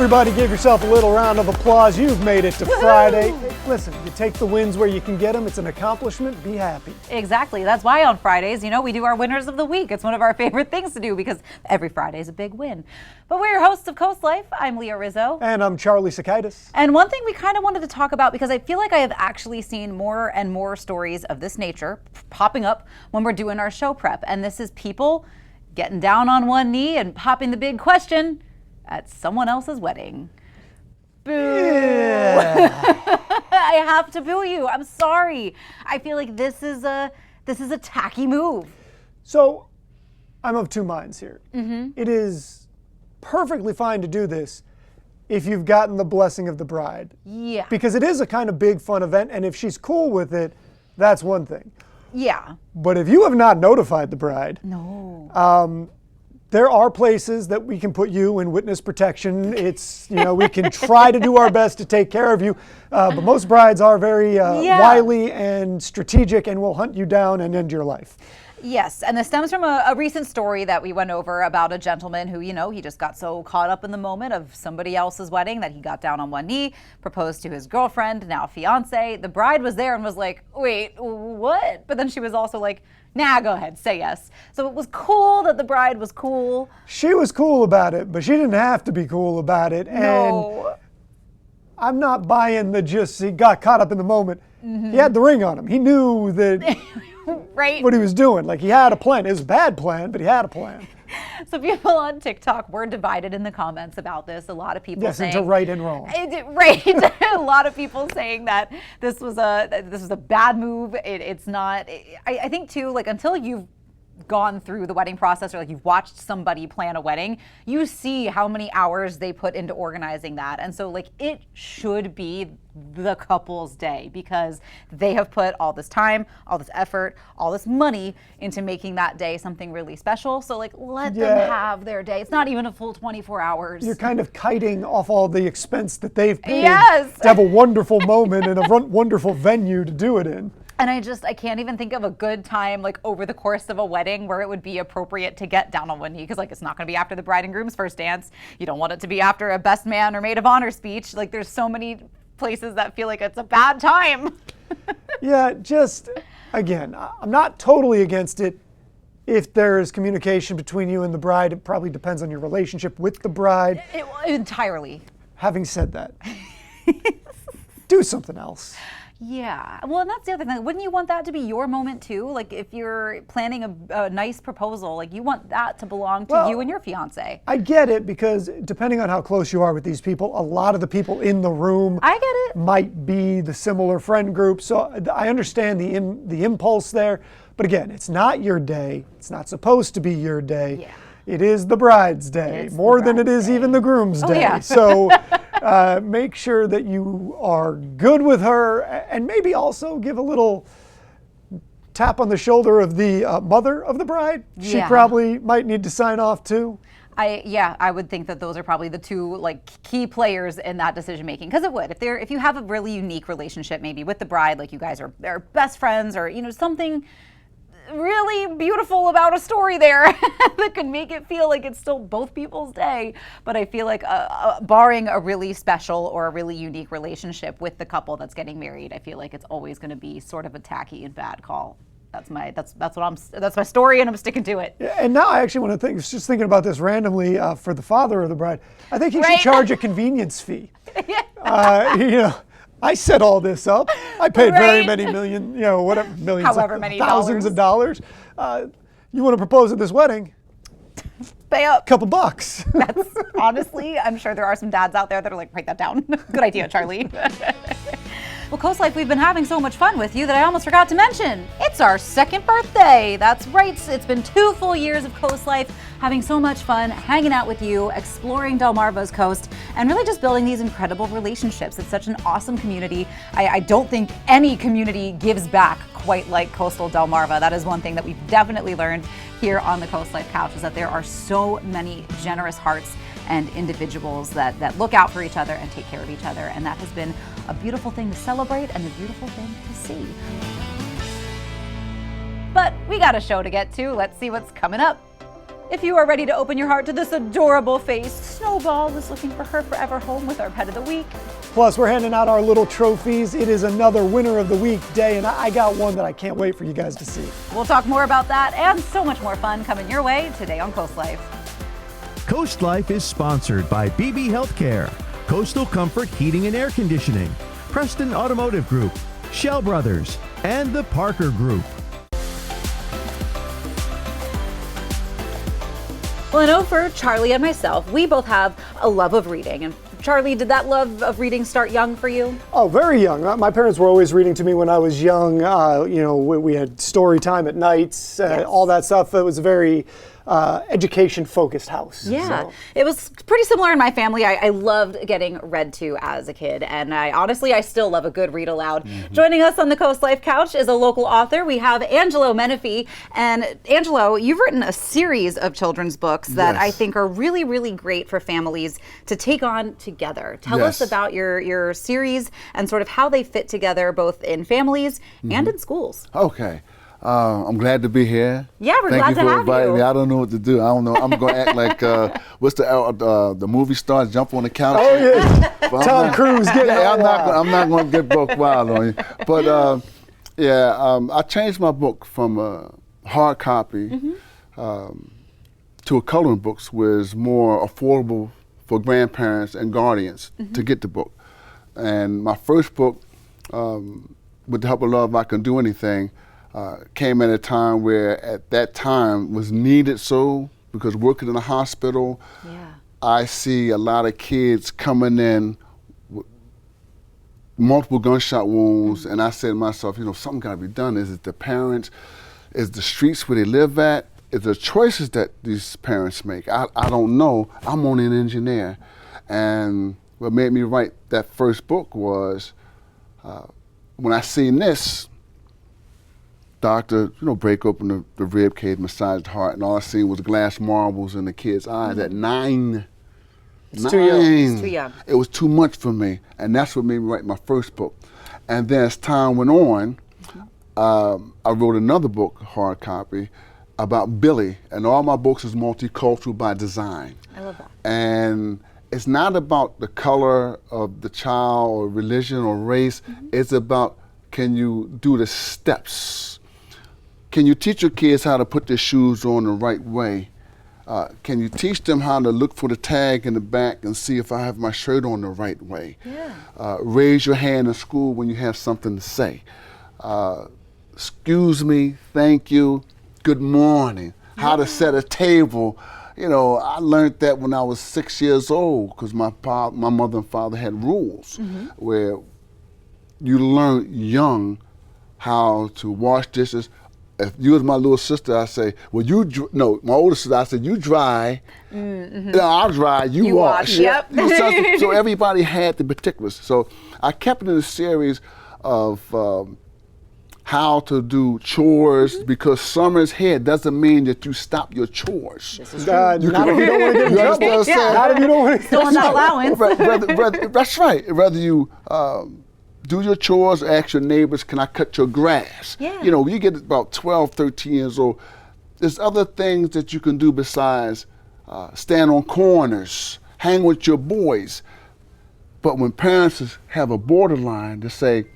Everybody give yourself a little round of applause. You've made it to Friday. Listen, you take the wins where you can get them. It's an accomplishment. Be happy. Exactly. That's why on Fridays, we do our winners of the week. It's one of our favorite things to do because every Friday is a big win. But we're your hosts of Coast Life. I'm Leah Rizzo. And I'm Charlie Sokaitis. And one thing we kind of wanted to talk about, because I feel like I have actually seen more and more stories of this nature popping up when we're doing our show prep. And this is people getting down on one knee and popping the big question at someone else's wedding. Boo. Yeah. I have to boo you. I'm sorry. I feel like this is a tacky move. So I'm of two minds here. Mm-hmm. It is perfectly fine to do this if you've gotten the blessing of the bride. Yeah. Because it is a kind of big fun event, and if she's cool with it, that's one thing. Yeah. But if you have not notified the bride, No. there are places that we can put you in witness protection. It's, we can try to do our best to take care of you. But most brides are very wily and strategic and will hunt you down and end your life. Yes, and this stems from a recent story that we went over about a gentleman who, he just got so caught up in the moment of somebody else's wedding that he got down on one knee, proposed to his girlfriend, now fiance. The bride was there and was like, wait, what? But then she was also like, nah, go ahead, say yes. So it was cool that the bride was cool. She was cool about it, but she didn't have to be cool about it. No. And I'm not buying he got caught up in the moment. Mm-hmm. He had the ring on him. He knew that right? what he was doing. Like, he had a plan. It was a bad plan, but he had a plan. So people on TikTok were divided in the comments about this. A lot of people saying into right and wrong. Right. A lot of people saying that this was a bad move. It's not. I think too, like, until you've gone through the wedding process or like you've watched somebody plan a wedding, you see how many hours they put into organizing that. And so like it should be the couple's day because they have put all this time, all this effort, all this money into making that day something really special. So like let them have their day. It's not even a full 24 hours. You're kind of kiting off all the expense that they've paid Yes. to have a wonderful moment and a wonderful venue to do it in. And I can't even think of a good time like over the course of a wedding where it would be appropriate to get down on one knee because like it's not going to be after the bride and groom's first dance. You don't want it to be after a best man or maid of honor speech. Like there's so many places that feel like it's a bad time. Yeah, just again, I'm not totally against it. If there's communication between you and the bride, it probably depends on your relationship with the bride. Entirely. Having said that, do something else. Yeah, well, and that's the other thing. Wouldn't you want that to be your moment too? Like if you're planning a nice proposal, like you want that to belong to you and your fiance. I get it because depending on how close you are with these people, a lot of the people in the room I get it. might be the similar friend group. So I understand the impulse there. But again, it's not your day. It's not supposed to be your day. Yeah. It is the bride's day, more than it is even the groom's day. Yeah. So make sure that you are good with her and maybe also give a little tap on the shoulder of the mother of the bride. She probably might need to sign off too. I would think that those are probably the two like key players in that decision making because it would if you have a really unique relationship maybe with the bride, like you guys are best friends or something really beautiful about a story there that could make it feel like it's still both people's day. But I feel like barring a really special or a really unique relationship with the couple that's getting married, I feel like it's always going to be sort of a tacky and bad call. That's my story and I'm sticking to it. Yeah, and now I actually want to just thinking about this randomly for the father of the bride. I think he should charge a convenience fee. I set all this up. I paid very many millions however many thousands of dollars. You want to propose at this wedding? Pay up. Couple bucks. That's honestly, I'm sure there are some dads out there that are like, write that down. Good idea, Charlie. Well, Coast Life, we've been having so much fun with you that I almost forgot to mention. It's our second birthday. That's right. It's been 2 full years of Coast Life, having so much fun, hanging out with you, exploring Delmarva's coast, and really just building these incredible relationships. It's such an awesome community. I don't think any community gives back quite like coastal Delmarva. That is one thing that we've definitely learned here on the Coast Life couch is that there are so many generous hearts and individuals that look out for each other and take care of each other. And that has been a beautiful thing to celebrate and a beautiful thing to see. But we got a show to get to. Let's see what's coming up. If you are ready to open your heart to this adorable face, Snowball is looking for her forever home with our Pet of the Week. Plus, we're handing out our little trophies. It is another Winner of the Week day, and I got one that I can't wait for you guys to see. We'll talk more about that and so much more fun coming your way today on Coast Life. Coast Life is sponsored by BB Healthcare, Coastal Comfort Heating and Air Conditioning, Preston Automotive Group, Shell Brothers, and the Parker Group. Well, I know for Charlie and myself, we both have a love of reading. And Charlie, did that love of reading start young for you? Oh, very young. My parents were always reading to me when I was young. We had story time at nights, all that stuff. It was a very education-focused house. Yeah, so. It was pretty similar in my family. I loved getting read to as a kid, and I still love a good read aloud. Joining us on the Coast Life couch is a local author. We have Angelo Menefee, and Angelo, you've written a series of children's books that I think are really, really great for families to take on together. Tell us about your series and sort of how they fit together both in families and in schools. Okay. I'm glad to be here. Yeah, we're Thank glad you to for have inviting you. me. I don't know what to do. I don't know. I'm going to act like what's the movie stars jump on the couch? Oh yeah, Tom Cruise getting all wild. I'm not going to get broke wild on you. But I changed my book from a hard copy to a coloring books, where it's more affordable for grandparents and guardians to get the book. And my first book, with the help of love, I Can Do Anything, came at a time where at that time was needed because working in a hospital, I see a lot of kids coming in with multiple gunshot wounds, and I said to myself, something got to be done. Is it the parents? Is the streets where they live at? Is the choices that these parents make? I don't know. I'm only an engineer. And what made me write that first book was when I seen this, doctor, break open the rib cage, massage the heart, and all I seen was glass marbles in the kid's eyes at 9. It's too young. It's too young. It was too much for me, and that's what made me write my first book. And then as time went on, I wrote another book, hard copy, about Billy, and all my books is multicultural by design. I love that. And it's not about the color of the child or religion or race. It's about, can you do the steps? Can you teach your kids how to put their shoes on the right way? Can you teach them how to look for the tag in the back and see if I have my shirt on the right way? Raise your hand in school when you have something to say. Excuse me, thank you, good morning. How to set a table. I learned that when I was 6 years old, because my mother and father had rules where you learn young how to wash dishes. If you was my little sister, I say, well, my older sister, I said, you dry, I'll dry, you wash. Yep. So everybody had the particulars. So I kept it in a series of how to do chores, because summer's here doesn't mean that you stop your chores. Not if you don't want to get in trouble. Not if you don't want to Still on that allowance. That's right. Whether you do your chores or ask your neighbors, can I cut your grass? You get about 12, 13 years old, there's other things that you can do besides stand on corners, hang with your boys. But when parents have a borderline to say,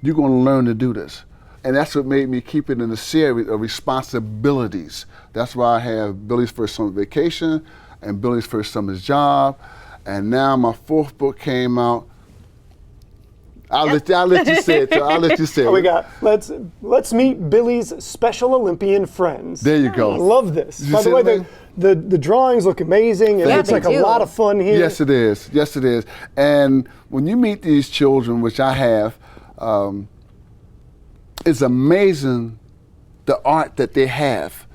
you're going to learn to do this. And that's what made me keep it in a series of responsibilities. That's why I have Billy's First Summer Vacation and Billy's First Summer's Job. And now my fourth book came out. I'll let you say it. I'll let you say it. We got, let's meet Billy's Special Olympian friends. There you go. I love this. Did you By the see way, the the drawings look amazing. It looks like a lot of fun here. Yes, it is. Yes, it is. And when you meet these children, which I have, it's amazing the art that they have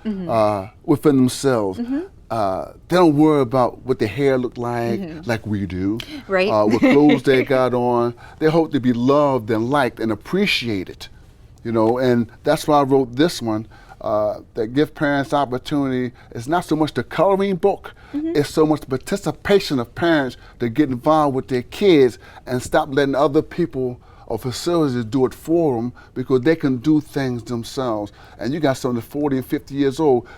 within themselves. They don't worry about what their hair look like we do. Right. What clothes they got on. They hope to be loved and liked and appreciated. And that's why I wrote this one, that give parents opportunity. It's not so much the coloring book, it's so much the participation of parents to get involved with their kids and stop letting other people or facilities do it for them, because they can do things themselves. And you got some of the 40 and 50 years old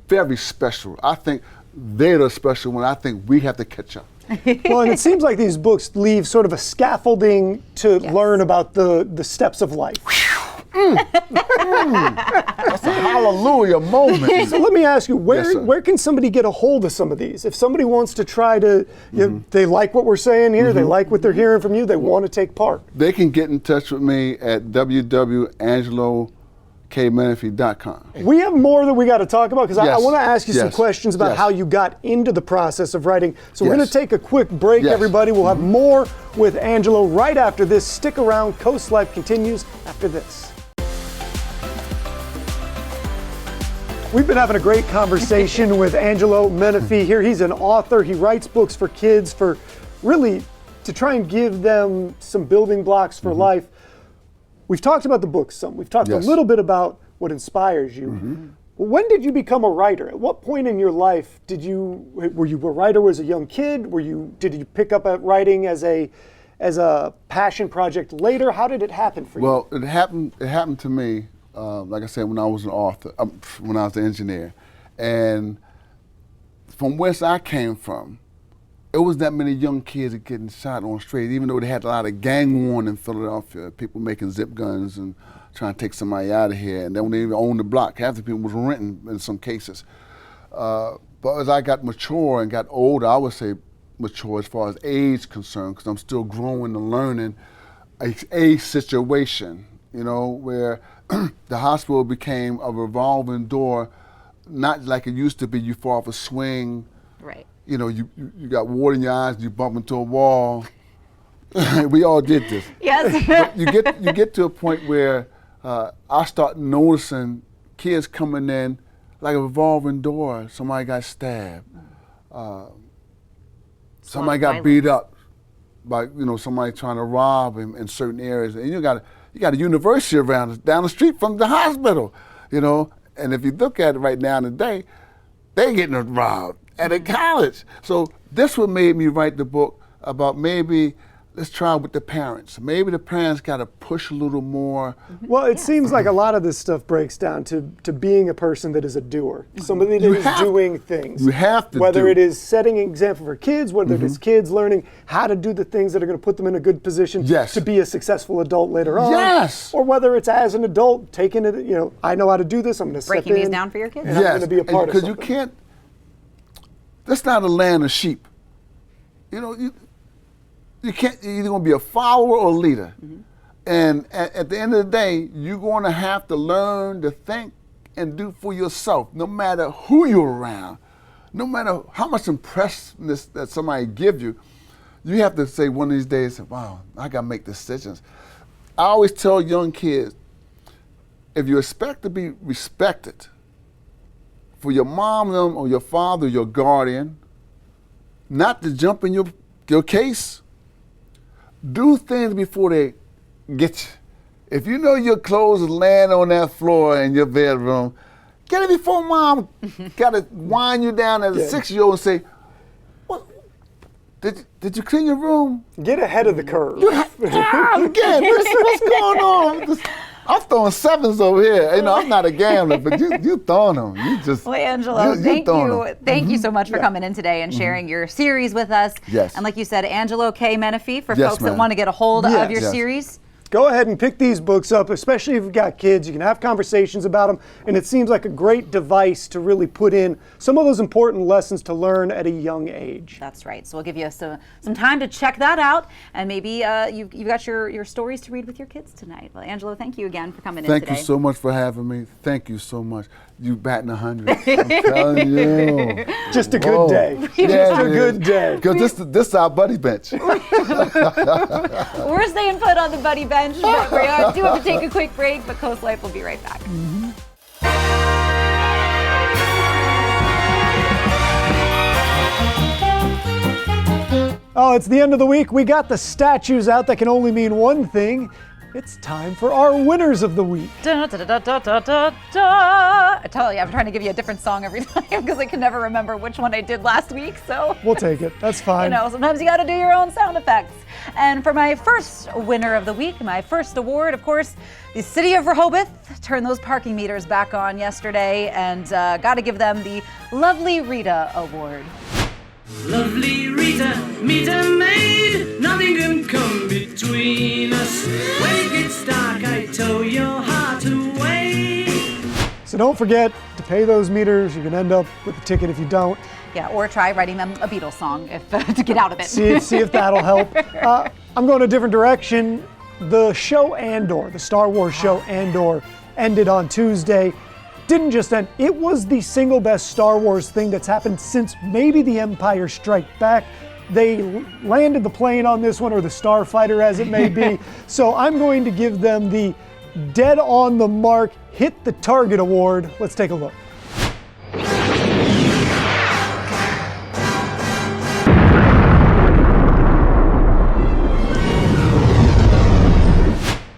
very special. I think they're special when I think we have to catch up. Well, and it seems like these books leave sort of a scaffolding to learn about the steps of life. That's a hallelujah moment. So let me ask you, Yes, where can somebody get a hold of some of these? If somebody wants to try to, they like what we're saying here, they like what they're hearing from you, they want to take part. They can get in touch with me at www.angelokmenefee.com. We have more that we got to talk about because I Yes. want to ask you some Yes. questions about Yes. how you got into the process of writing. So we're Yes. going to take a quick break, Yes. everybody. We'll have more with Angelo right after this. Stick around. Coast Life continues after this. We've been having a great conversation with Angelo Menefee here. He's an author. He writes books for kids for really to try and give them some building blocks for life. We've talked about the books some. We've talked Yes. a little bit about what inspires you. Well, when did you become a writer? At what point in your life were you a writer as a young kid? Did you pick up at writing as a passion project later? How did it happen for you? Well, it happened to me, like I said, when I was an author, when I was an engineer. And from where I came from, it was that many young kids getting shot on street, even though they had a lot of gang war in Philadelphia, people making zip guns and trying to take somebody out of here, and they didn't even own the block. Half the people was renting in some cases. But as I got mature and got older, I would say mature as far as age concerned, because I'm still growing and learning a situation, where the hospital became a revolving door, not like it used to be. You fall off a swing. Right. You got water in your eyes, you bump into a wall. We all did this. Yes. But you get to a point where I start noticing kids coming in like a revolving door. Somebody got stabbed. Somebody got beat up by somebody trying to rob in certain areas. And you got a university down the street from the hospital, And if you look at it right now today, they're getting robbed at a college. So this what made me write the book about maybe let's try with the parents. Maybe the parents got to push a little more. Well, it seems like a lot of this stuff breaks down to being a person that is a doer, somebody that is doing things. You have to whether do. it is setting an example for kids, whether it is kids learning how to do the things that are going to put them in a good position Yes. to be a successful adult later on. Yes. Or whether it's as an adult taking it, I know how to do this, I'm going to step Breaking in. these down for your kids? And I'm going to be a part of Because something. you can't, that's not a land of sheep. You can't, you're either going to be a follower or a leader. And at the end of the day, you're going to have to learn to think and do for yourself, no matter who you're around, no matter how much impressiveness that somebody gives you. You have to say one of these days, wow, I got to make decisions. I always tell young kids, if you expect to be respected for your mom or your father, your guardian, not to jump in your case, do things before they get you. If you know your clothes is laying on that floor in your bedroom, get it before mom got to wind you down as a 6-year-old and say, "What? Did you clean your room?" Get ahead of the curve. Again, what's going on? I'm throwing sevens over here. I'm not a gambler, but you throwing them. You just. Well, Angelo, you thank throwing you. them. Thank you so much for coming in today and sharing your series with us. Yes. And like you said, Angelo K. Menefee, for Yes, folks that ma'am. want to get a hold Yes. of your Yes. series. Go ahead and pick these books up, especially if you've got kids. You can have conversations about them, and it seems like a great device to really put in some of those important lessons to learn at a young age. That's right. So we'll give you some time to check that out, and maybe you've got your stories to read with your kids tonight. Well, Angelo, thank you again for coming in today. Thank you so much for having me. Thank you so much. You batting 100. I'm telling you. Just a good Whoa. day. Yeah, Just a it good is. day. Because this is our buddy bench. We're staying put on the buddy bench, but we do have to take a quick break, but Coast Life will be right back. Oh, it's the end of the week. We got the statues out that can only mean one thing. it's time for our winners of the week. Da, da, da, da, da, da, da. I tell you, I'm trying to give you a different song every time because I can never remember which one I did last week. So We'll take it. That's fine. you know, sometimes you got to do your own sound effects. And for my first winner of the week, my first award, of course, the City of Rehoboth turned those parking meters back on yesterday, and got to give them the Lovely Rita Award. Lovely Rita, meter maid, nothing can come between us. When it gets dark, I tow your heart away. So don't forget to pay those meters. You can end up with a ticket if you don't. Yeah, or try writing them a Beatles song if to get out of it. See if that'll help. I'm going a different direction. The show Andor, the Star Wars show Andor, ended on Tuesday. Didn't just end, it was the single best Star Wars thing that's happened since maybe the Empire Strike Back. They landed the plane on this one, or the starfighter as it may be. So I'm going to give them the Dead on the Mark, Hit the Target Award. Let's take a look.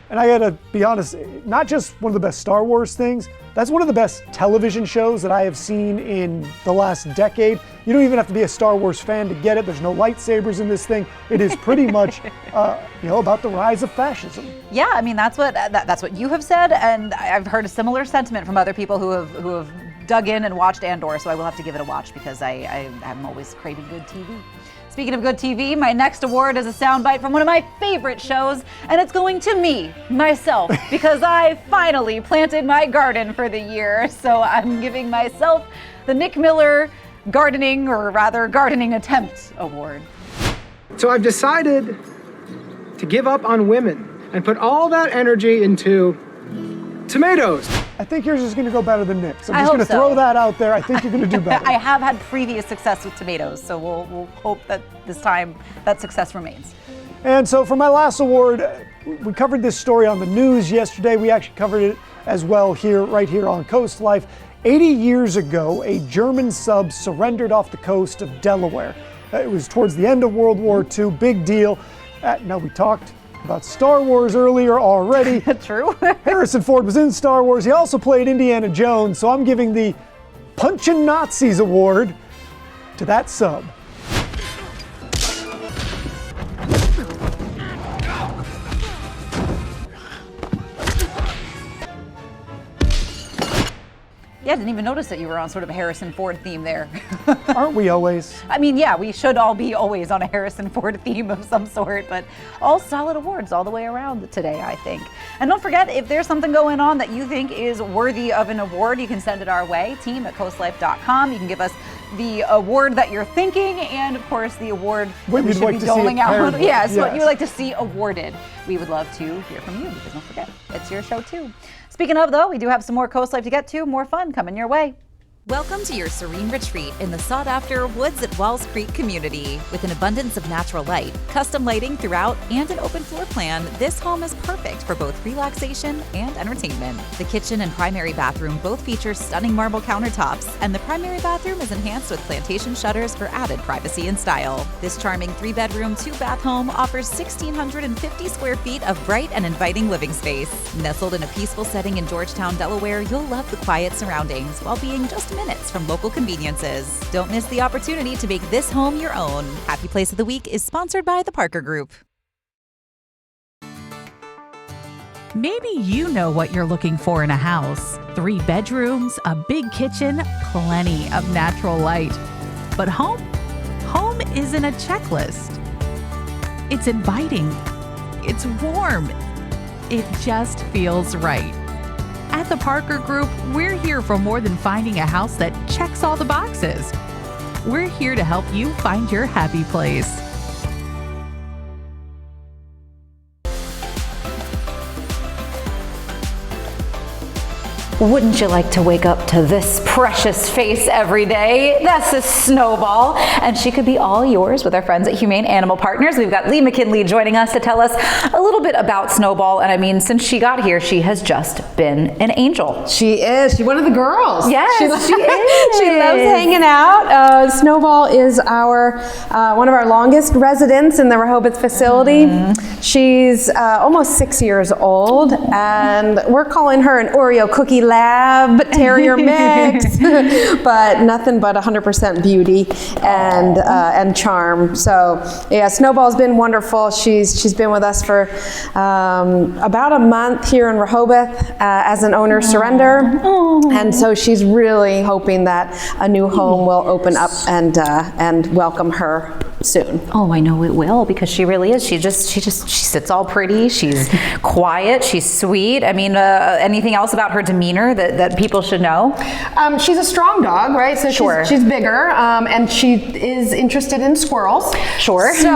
And I gotta be honest, not just one of the best Star Wars things, that's one of the best television shows that I have seen in the last decade. You don't even have to be a Star Wars fan to get it. There's no lightsabers in this thing. It is pretty much, about the rise of fascism. Yeah, I mean that's what you have said, and I've heard a similar sentiment from other people who have dug in and watched Andor. So I will have to give it a watch because I'm always craving good TV. Speaking of good TV, my next award is a soundbite from one of my favorite shows, and it's going to me, myself, because I finally planted my garden for the year. So I'm giving myself the Nick Miller Gardening Attempt Award. So I've decided to give up on women and put all that energy into tomatoes. I think yours is going to go better than Nick's. I'm I just going to hope so. throw that out there. I think you're going to do better. I have had previous success with tomatoes, so we'll hope that this time that success remains. And so for my last award, we covered this story on the news yesterday. We actually covered it as well right here on Coast Life. 80 years ago, a German sub surrendered off the coast of Delaware. It was towards the end of World War II, big deal. Now we talked about Star Wars earlier already. True. Harrison Ford was in Star Wars. He also played Indiana Jones, so I'm giving the Punchin' Nazis Award to that sub. Yeah, I didn't even notice that you were on sort of a Harrison Ford theme there. Aren't we always? I mean, yeah, we should all be always on a Harrison Ford theme of some sort, but all solid awards all the way around today, I think. And don't forget, if there's something going on that you think is worthy of an award, you can send it our way, team@coastlife.com. You can give us the award that you're thinking, and of course the award What that we you'd should like be to see doling it out. paired with. Yes, what you Yes. would like to see awarded. We would love to hear from you, because don't forget, it's your show too. Speaking of, though, we do have some more Coast Life to get to, more fun coming your way. Welcome to your serene retreat in the sought-after Woods at Walls Creek community. With an abundance of natural light, custom lighting throughout, and an open floor plan, this home is perfect for both relaxation and entertainment. The kitchen and primary bathroom both feature stunning marble countertops, and the primary bathroom is enhanced with plantation shutters for added privacy and style. This charming 3-bedroom, 2-bath home offers 1,650 square feet of bright and inviting living space. Nestled in a peaceful setting in Georgetown, Delaware, you'll love the quiet surroundings while being just minutes from local conveniences. Don't miss the opportunity to make this home your own. Happy Place of the Week is sponsored by the Parker Group. Maybe you know what you're looking for in a house. 3 bedrooms, a big kitchen, plenty of natural light. But home isn't a checklist. It's inviting. It's warm. It just feels right. At the Parker Group, we're here for more than finding a house that checks all the boxes. We're here to help you find your happy place. Wouldn't you like to wake up to this precious face every day? That's a Snowball, and she could be all yours with our friends at Humane Animal Partners. We've got Lee McKinley joining us to tell us a little bit about Snowball, and I mean, since she got here, she has just been an angel. She is. She's one of the girls. Yes, she is. She loves hanging out. Snowball is our one of our longest residents in the Rehoboth facility. She's almost 6 years old, and we're calling her an Oreo cookie lab terrier mix, but nothing but 100% beauty and charm. So yeah, Snowball's been wonderful. She's been with us for about a month here in Rehoboth as an owner surrender, and so she's really hoping that a new home will open up and welcome her soon. Oh, I know it will, because she really is. She sits all pretty. She's quiet. She's sweet. I mean, anything else about her demeanor that people should know? She's a strong dog, right? So Sure. she's bigger, and she is interested in squirrels. Sure. So,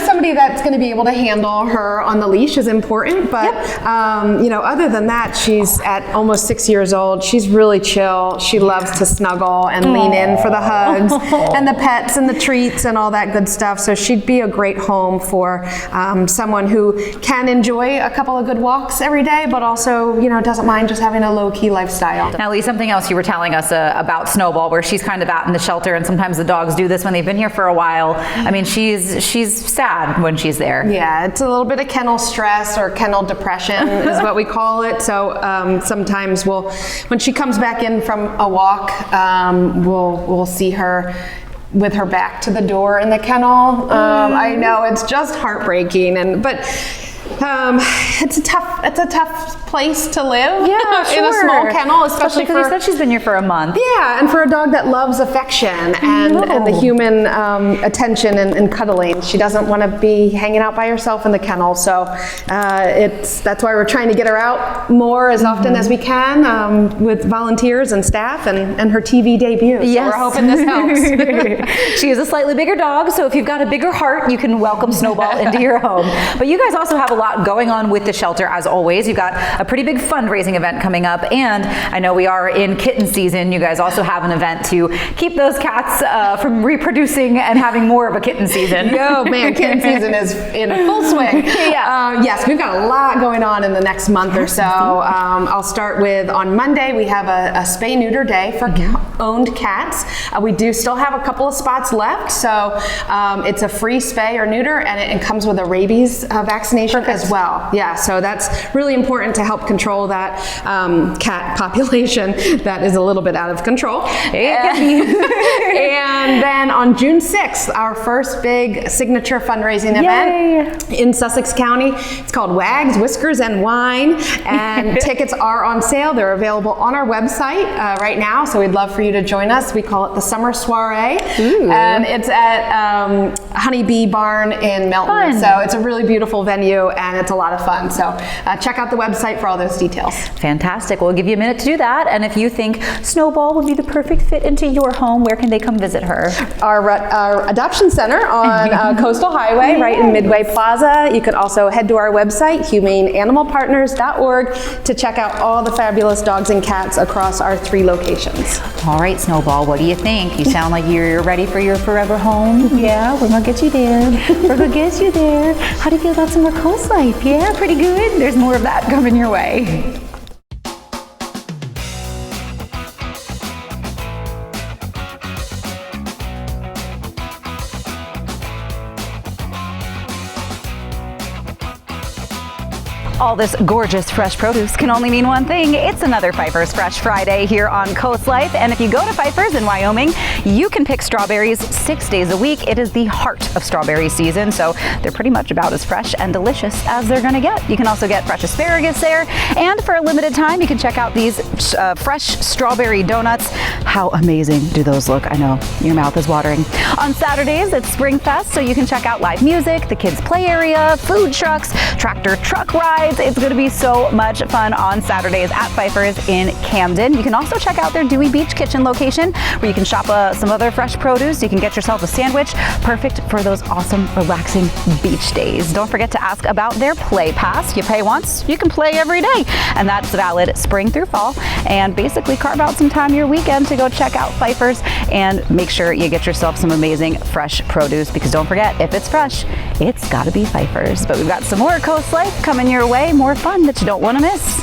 somebody that's going to be able to handle her on the leash is important. But, other than that, she's at almost 6 years old. She's really chill. She loves to snuggle and lean in for the hugs and the pets and the treats and all that good stuff. So she'd be a great home for someone who can enjoy a couple of good walks every day, but also, doesn't mind just having a low-key lifestyle. Now, Lee, something else you were telling us about Snowball, where she's kind of out in the shelter, and sometimes the dogs do this when they've been here for a while. I mean, she's sad when she's there. Yeah, it's a little bit of kennel stress or kennel depression is what we call it. So sometimes when she comes back in from a walk, we'll see her with her back to the door in the kennel. I know it's just heartbreaking, but it's a tough place to live. Yeah, sure. In a small kennel, especially because you said she's been here for a month. Yeah, and for a dog that loves affection and the human attention and cuddling. She doesn't want to be hanging out by herself in the kennel. So that's why we're trying to get her out more as often as we can with volunteers and staff and her TV debut. So Yes. we're hoping this helps. She is a slightly bigger dog, so if you've got a bigger heart, you can welcome Snowball into your home. But you guys also have a lot going on with the shelter, as always. You've got a pretty big fundraising event coming up, and I know we are in kitten season. You guys also have an event to keep those cats from reproducing and having more of a kitten season. Oh man, kitten season is in full swing. Yeah. Yes, we've got a lot going on in the next month or so. I'll start with, on Monday, we have a spay-neuter day for owned cats. We do still have a couple of spots left, so it's a free spay or neuter, and it comes with a rabies vaccination as well. Yeah, so that's really important to help control that cat population that is a little bit out of control. And then on June 6th, our first big signature fundraising event in Sussex County. It's called Wags, Whiskers, and Wine, and tickets are on sale. They're available on our website right now, so we'd love for you to join us. We call it the Summer Soiree, and it's at Honeybee Barn in Milton. Fun. So it's a really beautiful venue, and it's a lot of fun. So check out the website for all those details. Fantastic. We'll give you a minute to do that. And if you think Snowball would be the perfect fit into your home, where can they come visit her? Our adoption center on Coastal Highway, right in Midway Plaza. You can also head to our website, humaneanimalpartners.org, to check out all the fabulous dogs and cats across our 3 locations. All right, Snowball, what do you think? You sound like you're ready for your forever home. Yeah, we're gonna get you there. We're gonna get you there. How do you feel about some more Coast Life? Yeah, pretty good. There's more of that coming your way. All this gorgeous fresh produce can only mean one thing. It's another Pfeiffer's Fresh Friday here on Coast Life. And if you go to Pfeiffer's in Wyoming, you can pick strawberries 6 days a week. It is the heart of strawberry season, so they're pretty much about as fresh and delicious as they're gonna get. You can also get fresh asparagus there. And for a limited time, you can check out these fresh strawberry donuts. How amazing do those look? I know, your mouth is watering. On Saturdays, it's Spring Fest, so you can check out live music, the kids' play area, food trucks, tractor truck rides. It's going to be so much fun on Saturdays at Pfeiffer's in Camden. You can also check out their Dewey Beach Kitchen location where you can shop some other fresh produce. You can get yourself a sandwich, perfect for those awesome, relaxing beach days. Don't forget to ask about their Play Pass. You pay once, you can play every day. And that's valid spring through fall. And basically carve out some time your weekend to go check out Pfeiffer's and make sure you get yourself some amazing fresh produce, because don't forget, if it's fresh, it's gotta be Pfeiffer's. But we've got some more Coast Life coming your way, more fun that you don't want to miss.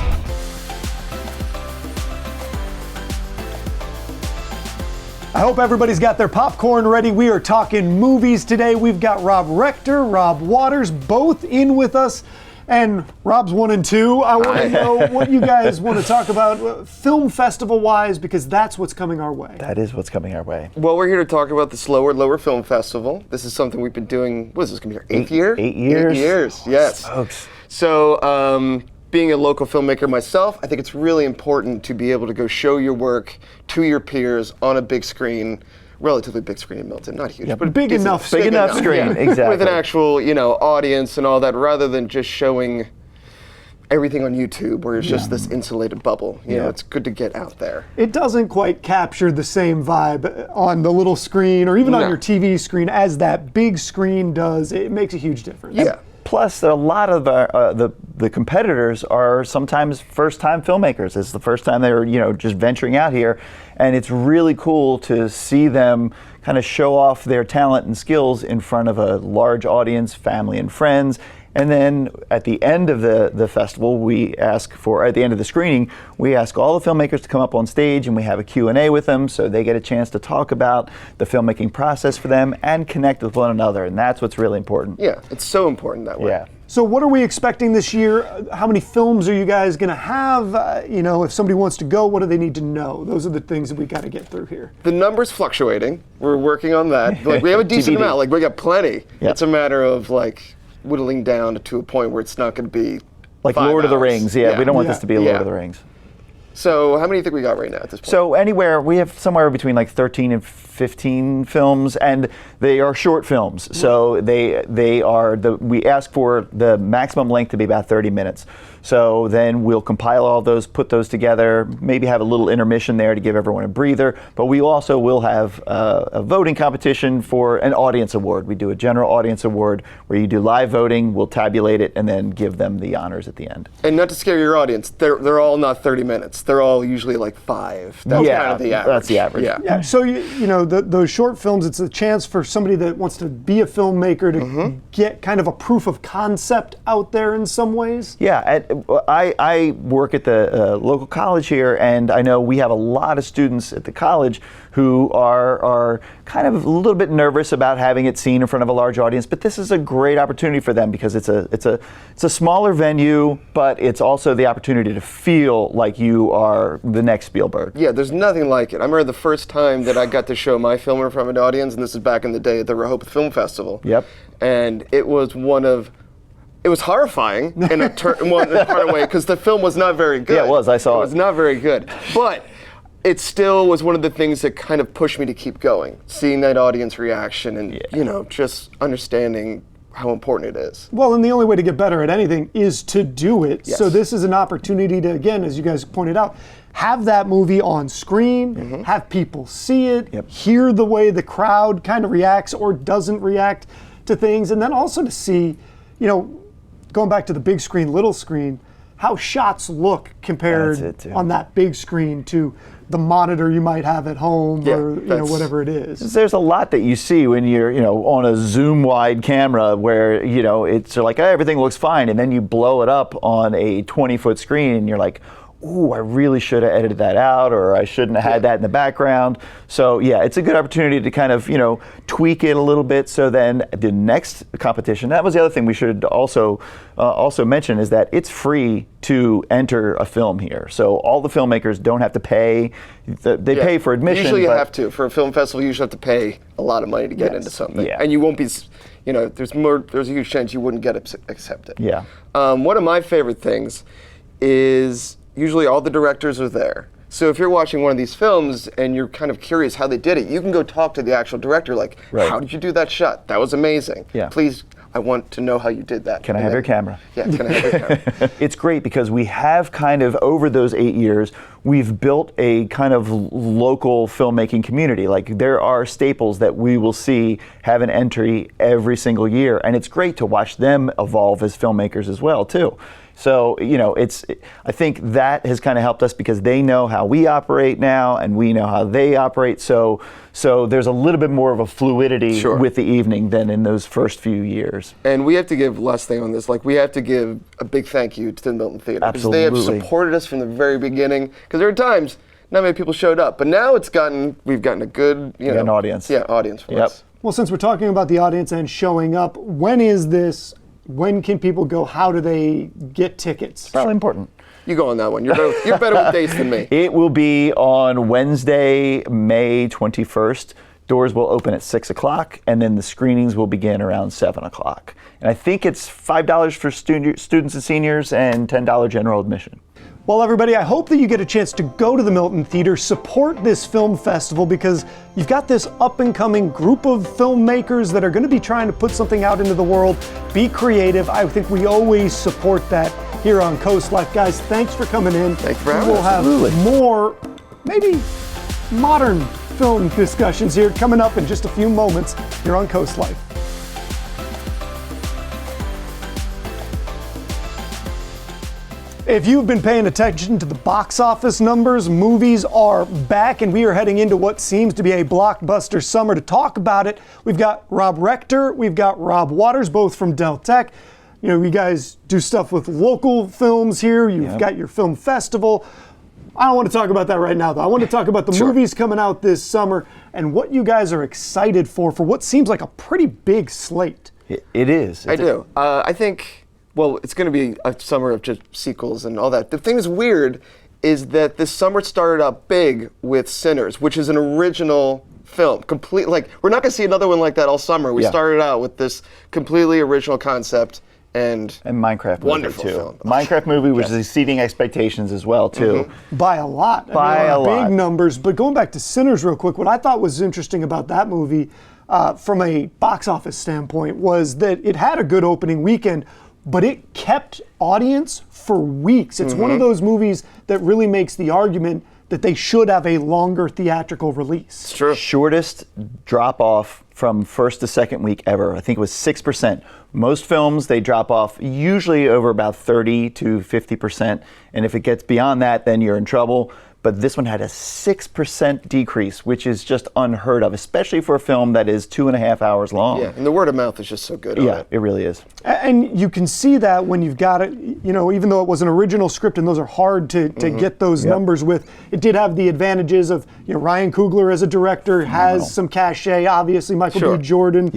I hope everybody's got their popcorn ready. We are talking movies today. We've got Rob Rector, Rob Waters, both in with us. And Rob's 1 and 2. I want to know what you guys want to talk about film festival-wise, because that's what's coming our way. That is what's coming our way. Well, we're here to talk about the Slower Lower Film Festival. This is something we've been doing, what is this going to be our 8th year? 8 years. 8 years, yes. Folks. So, being a local filmmaker myself, I think it's really important to be able to go show your work to your peers on a big screen, relatively big screen in Milton, not huge, but big enough screen, exactly. With an actual, audience and all that, rather than just showing everything on YouTube where it's just this insulated bubble. You know, it's good to get out there. It doesn't quite capture the same vibe on the little screen or even on your TV screen as that big screen does. It makes a huge difference. Yeah. Plus, a lot of the competitors are sometimes first-time filmmakers. It's the first time they're just venturing out here, and it's really cool to see them kind of show off their talent and skills in front of a large audience, family and friends. And then at the end of the festival, at the end of the screening, we ask all the filmmakers to come up on stage, and we have a Q&A with them, so they get a chance to talk about the filmmaking process for them and connect with one another, and that's what's really important. Yeah, it's so important that way. Yeah. So what are we expecting this year? How many films are you guys going to have? If somebody wants to go, what do they need to know? Those are the things that we got to get through here. The number's fluctuating. We're working on that. We have a decent amount. We got plenty. Yep. It's a matter of whittling down to a point where it's not going to be like 5 Lord of the hours. Rings. Yeah, we don't want this to be a Lord of the Rings. So how many do you think we got right now at this point? So we have somewhere between 13 and 15 films, and they are short films. So we ask for the maximum length to be about 30 minutes. So then we'll compile all those, put those together, maybe have a little intermission there to give everyone a breather. But we also will have a voting competition for an audience award. We do a general audience award where you do live voting, we'll tabulate it, and then give them the honors at the end. And not to scare your audience, they're all not 30 minutes. They're all usually 5. That's kind of the average. That's the average. Yeah. So those short films, it's a chance for somebody that wants to be a filmmaker to get kind of a proof of concept out there in some ways. Yeah, I work at the local college here, and I know we have a lot of students at the college who are kind of a little bit nervous about having it seen in front of a large audience, but this is a great opportunity for them because it's a smaller venue, but it's also the opportunity to feel like you are the next Spielberg. Yeah, there's nothing like it. I remember the first time that I got to show my film in front of an audience, and this is back in the day at the Rehoboth Film Festival. Yep. And it was it was horrifying in a part of way because the film was not very good. Yeah, it was. I saw it. It was not very good. But it still was one of the things that kind of pushed me to keep going. Seeing that audience reaction and, just understanding how important it is. Well, and the only way to get better at anything is to do it. Yes. So this is an opportunity to, again, as you guys pointed out, have that movie on screen, have people see it, hear the way the crowd kind of reacts or doesn't react to things, and then also to see, going back to the big screen, little screen, how shots look compared on that big screen to the monitor you might have at home or whatever it is. There's a lot that you see when you're on a zoom wide camera where it's like everything looks fine, and then you blow it up on a 20-foot screen and you're like, ooh, I really should have edited that out, or I shouldn't have had that in the background. So it's a good opportunity to kind of, tweak it a little bit. So then the next competition, that was the other thing we should also mention, is that it's free to enter a film here. So all the filmmakers don't have to pay. They pay for admission. Usually you have to. For a film festival, you usually have to pay a lot of money to get into something. Yeah. And you won't be, there's a huge chance you wouldn't get accepted. Yeah. One of my favorite things is usually all the directors are there. So if you're watching one of these films and you're kind of curious how they did it, you can go talk to the actual director, how did you do that shot? That was amazing. Yeah. Please, I want to know how you did that. Can I have your camera? Yeah, can I have your camera? It's great because we have kind of, over those 8 years, we've built a kind of local filmmaking community. Like, there are staples that we will see have an entry every single year, and it's great to watch them evolve as filmmakers as well too. So, I think that has kind of helped us because they know how we operate now and we know how they operate. So there's a little bit more of a fluidity with the evening than in those first few years. And we have to give, last thing on this, like, we have to give a big thank you to the Milton Theater. Absolutely. Because they have supported us from the very beginning. Because there are times not many people showed up, but now we've gotten a good, an audience. Yeah, audience for us. Well, since we're talking about the audience and showing up, when is this? When can people go? How do they get tickets? Probably important. You go on that one. You're better with dates than me. It will be on Wednesday, May 21st. Doors will open at 6 o'clock, and then the screenings will begin around 7 o'clock. And I think it's $5 for students and seniors and $10 general admission. Well, everybody, I hope that you get a chance to go to the Milton Theater, support this film festival, because you've got this up-and-coming group of filmmakers that are going to be trying to put something out into the world, be creative. I think we always support that here on Coast Life. Guys, thanks for coming in. Thanks for having us. We'll have more, maybe modern film discussions here coming up in just a few moments here on Coast Life. If you've been paying attention to the box office numbers, movies are back, and we are heading into what seems to be a blockbuster summer. To talk about it, we've got Rob Rector, we've got Rob Waters, both from Del Tech. You guys do stuff with local films here. You've got your film festival. I don't want to talk about that right now, though. I want to talk about the movies coming out this summer and what you guys are excited for what seems like a pretty big slate. It is. I do. I think... Well, it's going to be a summer of just sequels and all that. The thing that's weird is that this summer started out big with Sinners, which is an original film. We're not going to see another one like that all summer. We started out with this completely original concept and Minecraft movie wonderful too. film. Minecraft movie, which is exceeding expectations as well too. By a lot. By a lot. Big numbers. But going back to Sinners real quick, what I thought was interesting about that movie from a box office standpoint was that it had a good opening weekend, but it kept audience for weeks. It's one of those movies that really makes the argument that they should have a longer theatrical release. It's true. Shortest drop off from first to second week ever. I think it was 6%. Most films, they drop off usually over about 30 to 50%. And if it gets beyond that, then you're in trouble. But this one had a 6% decrease, which is just unheard of, especially for a film that is 2.5 hours long. Yeah, and the word of mouth is just so good on it. It really is. And you can see that when you've got it, even though it was an original script and those are hard to get those numbers with, it did have the advantages of, Ryan Coogler as a director has some cachet, obviously, Michael B. Jordan,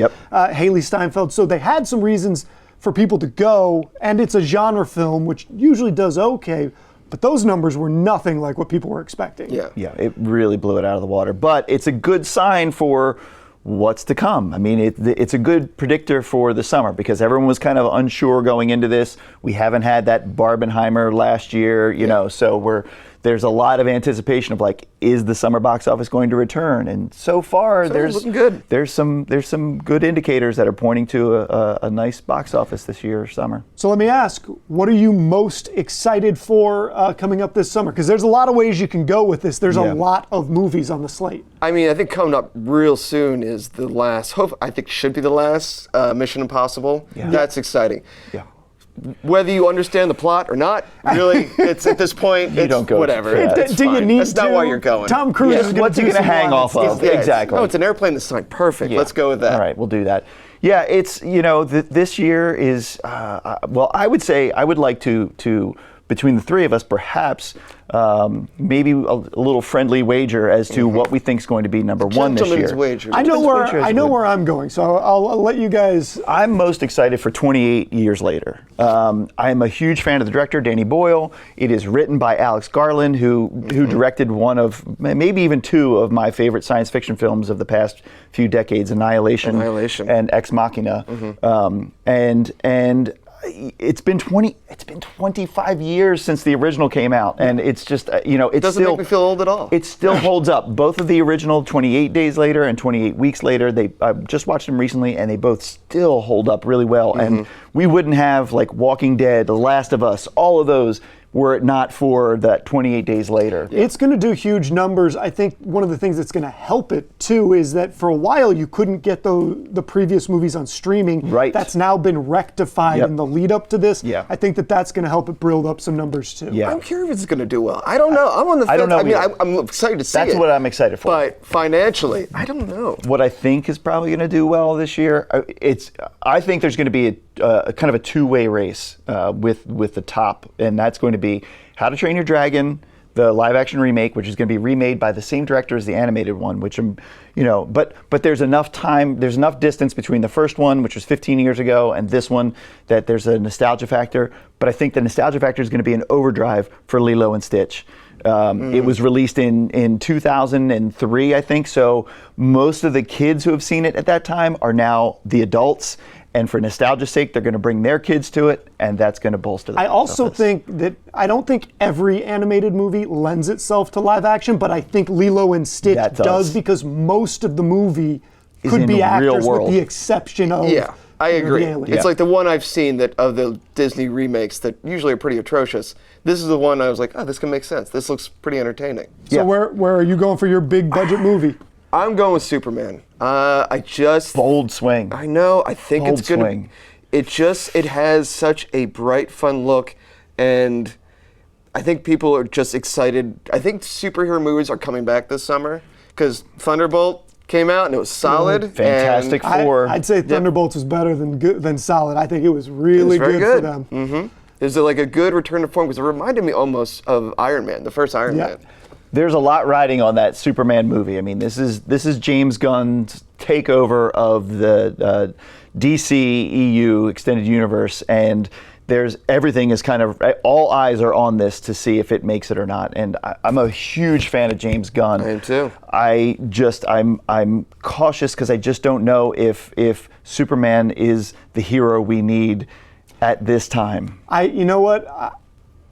Haley Steinfeld. So they had some reasons for people to go, and it's a genre film, which usually does okay. But those numbers were nothing like what people were expecting. Yeah, it really blew it out of the water. But it's a good sign for what's to come. I mean, it's a good predictor for the summer because everyone was kind of unsure going into this. We haven't had that Barbenheimer last year, so there's a lot of anticipation of is the summer box office going to return? And so far, looking good. There's some good indicators that are pointing to a nice box office this year, summer. So let me ask, what are you most excited for coming up this summer? Because there's a lot of ways you can go with this. There's a lot of movies on the slate. I mean, I think coming up real soon is the last, I think should be the last, Mission Impossible. Yeah. That's exciting. Yeah. Whether you understand the plot or not, really, it's at this point, you don't go whatever. Do you need That's not why you're going. Tom Cruise is what's he going to hang off of? Exactly. No, it's an airplane this time. Perfect. Let's go with that. All right, we'll do that. Yeah, it's, this year is, I would say I would like to between the three of us, perhaps maybe a little friendly wager as to what we think is going to be number one this year. Wager. I know where I'm going, so I'll let you guys. I'm most excited for 28 Years Later. I am a huge fan of the director, Danny Boyle. It is written by Alex Garland, who directed one of, maybe even two of my favorite science fiction films of the past few decades, Annihilation. And Ex Machina. And it's been 25 years since the original came out, and it's just it doesn't make me feel old at all. It still holds up. Both of the original 28 Days Later and 28 Weeks Later, I just watched them recently, and they both still hold up really well. And we wouldn't have Walking Dead, The Last of Us, all of those were it not for that 28 days later. It's going to do huge numbers. I think one of the things that's going to help it too is that for a while you couldn't get the previous movies on streaming. Right. That's now been rectified in the lead up to this. Yeah. I think that's going to help it build up some numbers too. Yeah. I'm curious if it's going to do well. I don't know. I'm on the fence. I don't know I mean, either. I'm excited to see it. That's what I'm excited for. But financially, I don't know. What I think is probably going to do well this year, I think there's going to be a kind of a two-way race with the top, and that's going to be How to Train Your Dragon, the live-action remake, which is going to be remade by the same director as the animated one, which but there's enough time, there's enough distance between the first one, which was 15 years ago, and this one that there's a nostalgia factor. But I think the nostalgia factor is going to be an overdrive for Lilo and Stitch. It was released in 2003, I think, so most of the kids who have seen it at that time are now the adults, and for nostalgia's sake, they're going to bring their kids to it, and that's going to bolster the I also think that I don't think every animated movie lends itself to live action, but I think Lilo and Stitch does because most of the movie could be actors with the exception of I agree. the aliens. It's like the one I've seen that of the Disney remakes that usually are pretty atrocious. This is the one I was like, oh, this can make sense. This looks pretty entertaining. So where are you going for your big budget movie? I'm going with Superman. Bold swing. I know. I think Bold it's gonna. swing. It has such a bright, fun look, and I think people are just excited. I think superhero movies are coming back this summer because Thunderbolt came out and it was solid. Fantastic Four. I'd say Thunderbolts was better than solid. I think it was really good for them. Mm-hmm. It was like a good return to form because it reminded me almost of Iron Man, the first Iron Man. There's a lot riding on that Superman movie. I mean, this is James Gunn's takeover of the DC EU extended universe, and everything is kind of, all eyes are on this to see if it makes it or not. And I'm a huge fan of James Gunn. I am too. I'm cautious because I just don't know if Superman is the hero we need at this time. You know what?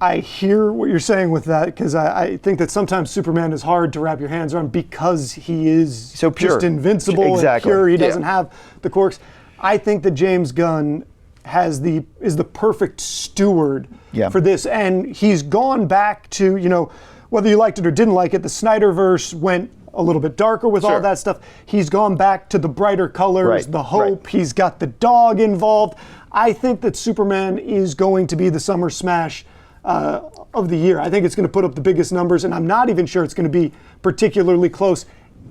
I hear what you're saying with that because I think that sometimes Superman is hard to wrap your hands around because he is so pure. Just invincible and pure. He doesn't have the quirks. I think that James Gunn is the perfect steward for this, and he's gone back to, whether you liked it or didn't like it, the Snyderverse went a little bit darker with all that stuff. He's gone back to the brighter colors, the hope. He's got the dog involved. I think that Superman is going to be the summer smash of the year. I think it's going to put up the biggest numbers, and I'm not even sure it's going to be particularly close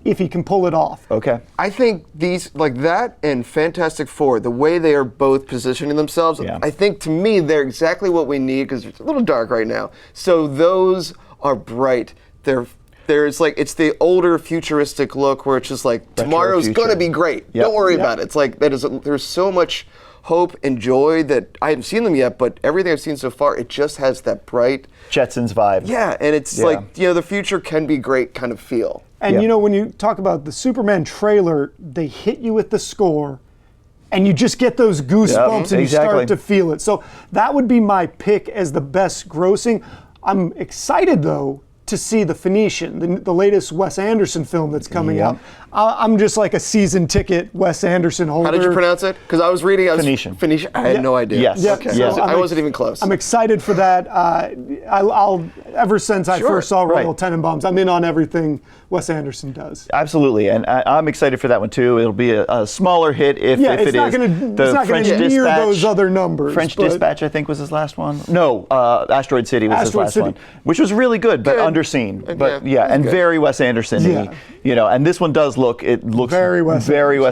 if he can pull it off. Okay. I think these, like that and Fantastic Four, the way they are both positioning themselves, I think to me they're exactly what we need because it's a little dark right now. So those are bright. There's like, it's the older futuristic look where it's just like, tomorrow's going to be great. Don't worry about it. It's like, there's so much hope and joy that I haven't seen them yet, but everything I've seen so far, it just has that bright Jetsons vibe. Yeah, and it's like, the future can be great kind of feel. And when you talk about the Superman trailer, they hit you with the score and you just get those goosebumps and you start to feel it. So that would be my pick as the best grossing. I'm excited though to see The Phoenician, the latest Wes Anderson film that's coming out. I'm just like a season ticket Wes Anderson holder. How did you pronounce it? Because I was reading Phoenician. Phoenician. I had no idea. Yes. Yeah, Okay. so I wasn't even close. I'm excited for that. I'll ever since I first saw Royal Tenenbaums, I'm in on everything Wes Anderson does. Absolutely, and I'm excited for that one too. It'll be a smaller hit if it is. It's not going to near those other numbers. French Dispatch, I think, was his last one. No, Asteroid City was his last one, which was really good, but underseen. But and very Wes Anderson-y. And this one does look very Wes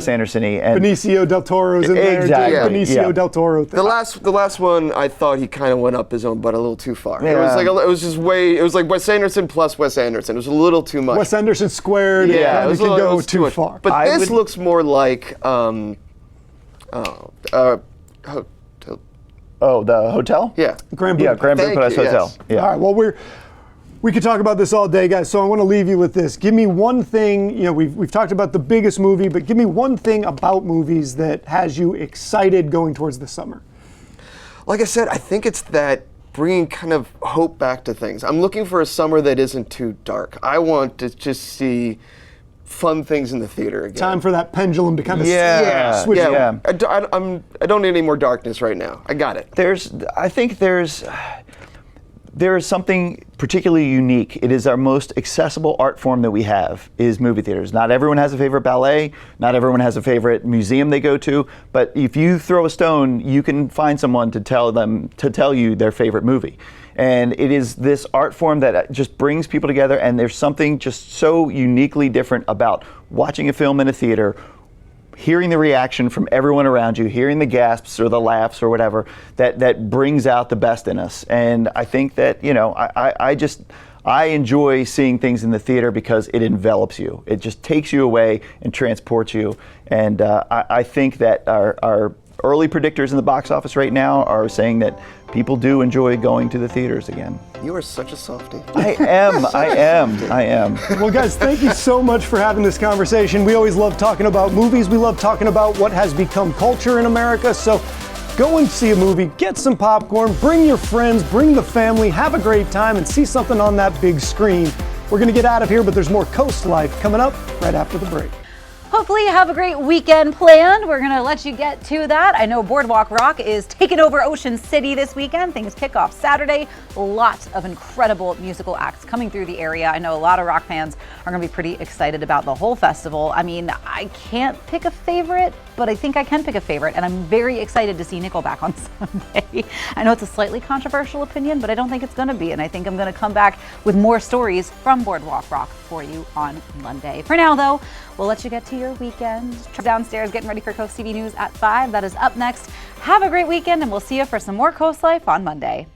Anderson-y. And Benicio del Toro's in there. Exactly. Benicio del Toro. The last one, I thought he kind of went up his own butt a little too far. It was like Wes Anderson plus Wes Anderson. It was a little too much. Wes Anderson squared. Yeah, it could go too far. But this looks more like the hotel? Yeah. Grand Budapest Hotel. Yeah. All right, well, we could talk about this all day, guys, so I want to leave you with this. Give me one thing, we've talked about the biggest movie, but give me one thing about movies that has you excited going towards the summer. Like I said, I think it's that bringing kind of hope back to things. I'm looking for a summer that isn't too dark. I want to just see fun things in the theater again. Time for that pendulum to kind of switch. Yeah. I don't need any more darkness right now. I got it. I think there's there is something particularly unique. It is our most accessible art form that we have, is movie theaters. Not everyone has a favorite ballet, not everyone has a favorite museum they go to, but if you throw a stone, you can find someone to tell you their favorite movie. And it is this art form that just brings people together, and there's something just so uniquely different about watching a film in a theater, hearing the reaction from everyone around you, hearing the gasps or the laughs or whatever, that brings out the best in us. And I think that, you know, I enjoy seeing things in the theater because it envelops you. It just takes you away and transports you. And I think that our early predictors in the box office right now are saying that people do enjoy going to the theaters again. You are such a softie. I am. Well, guys, thank you so much for having this conversation. We always love talking about movies. We love talking about what has become culture in America. So go and see a movie, get some popcorn, bring your friends, bring the family, have a great time, and see something on that big screen. We're going to get out of here, but there's more Coast Life coming up right after the break. Hopefully you have a great weekend planned. We're going to let you get to that. I know Boardwalk Rock is taking over Ocean City this weekend. Things kick off Saturday. Lots of incredible musical acts coming through the area. I know a lot of rock fans are going to be pretty excited about the whole festival. I mean, I can't pick a favorite, but I think I can pick a favorite, and I'm very excited to see Nickelback on Sunday. I know it's a slightly controversial opinion, but I don't think it's going to be, and I think I'm going to come back with more stories from Boardwalk Rock for you on Monday. For now, though, we'll let you get to your weekend. Downstairs getting ready for Coast TV News at 5. That is up next. Have a great weekend, and we'll see you for some more Coast Life on Monday.